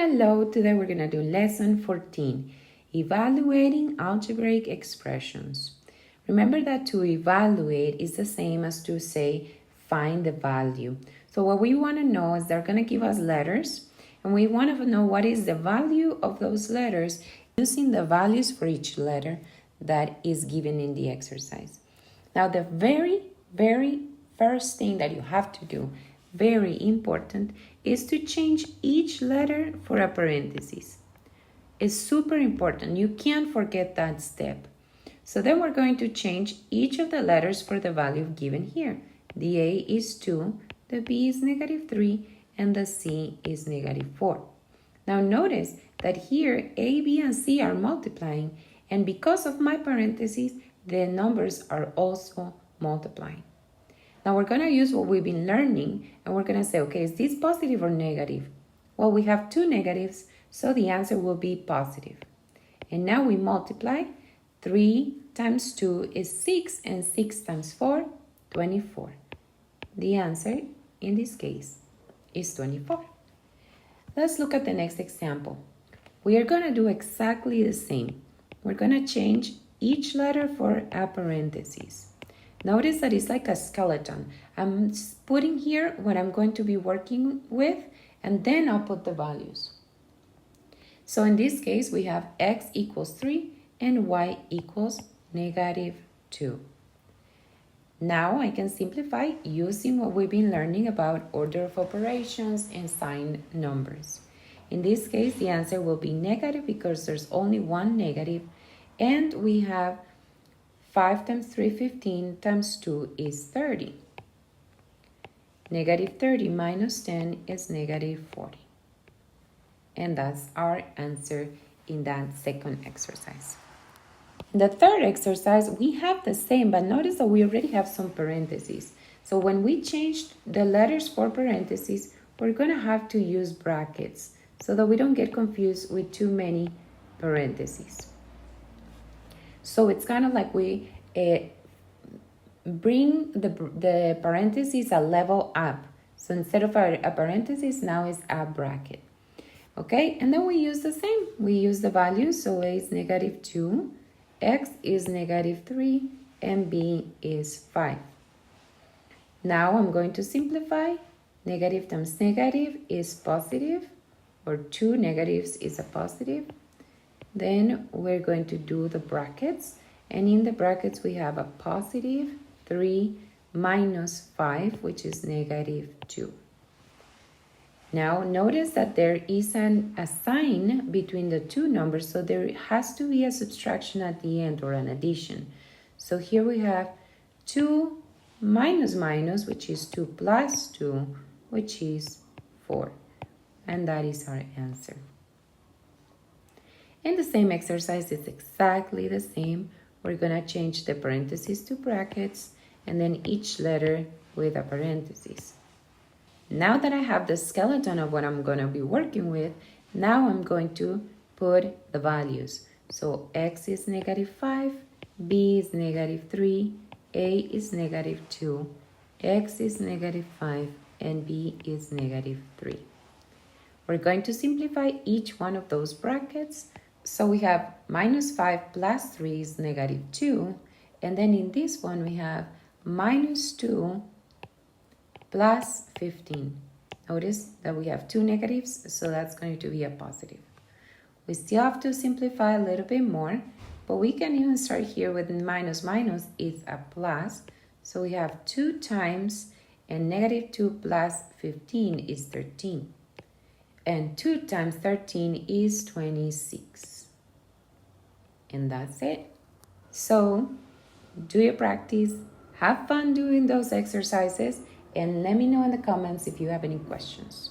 Hello, today we're going to do lesson 14, evaluating algebraic expressions. Remember that to evaluate is the same as to say find the value. So what we want to know is they're going to give us letters, and we want to know what is the value of those letters using the values for each letter that is given in the exercise. Now the very first thing that you have to do, very important, is to change each letter for a parenthesis. It's super important. You can't forget that step. So then we're going to change each of the letters for the value given here. The A is 2, the B is -3, and the C is -4. Now notice that here A, B, and C are multiplying, and because of my parentheses, the numbers are also multiplying. Now we're going to use what we've been learning, and we're going to say, okay, is this positive or negative? Well, we have two negatives, so the answer will be positive. And now we multiply. 3 times 2 is 6, and 6 times 4, 24. The answer, in this case, is 24. Let's look at the next example. We are going to do exactly the same. We're going to change each letter for a parenthesis. Notice that it's like a skeleton. I'm putting here what I'm going to be working with, and then I'll put the values. So in this case, we have x equals 3 and y equals -2. Now I can simplify using what we've been learning about order of operations and sign numbers. In this case, the answer will be negative because there's only one negative, and we have 5 times 3, 15, times 2 is 30. -30 minus 10 is -40. And that's our answer in that second exercise. The third exercise, we have the same, but notice that we already have some parentheses. So when we changed the letters for parentheses, we're going to have to use brackets so that we don't get confused with too many parentheses. So it's kind of like we bring the parentheses a level up. So instead of a parenthesis, now it's a bracket. Okay, and then we use the same. We use the values, so A is -2, X is -3, and B is 5. Now I'm going to simplify. Negative times negative is positive, or 2 negatives is a positive. Then we're going to do the brackets, and in the brackets we have a positive 3 minus 5, which is -2. Now notice that there is a sign between the two numbers, so there has to be a subtraction at the end, or an addition. So here we have 2 minus minus, which is 2 plus 2, which is 4. And that is our answer. And the same exercise is exactly the same. We're going to change the parentheses to brackets, and then each letter with a parenthesis. Now that I have the skeleton of what I'm going to be working with, now I'm going to put the values. So x is -5, b is -3, a is -2, x is -5, and b is -3. We're going to simplify each one of those brackets. So we have -5 plus 3 is -2. And then in this one, we have -2 plus 15. Notice that we have two negatives, so that's going to be a positive. We still have to simplify a little bit more, but we can even start here with minus minus is a plus. So we have 2 times, and -2 plus 15 is 13. And 2 times 13 is 26. And that's it. So do your practice, have fun doing those exercises, and let me know in the comments if you have any questions.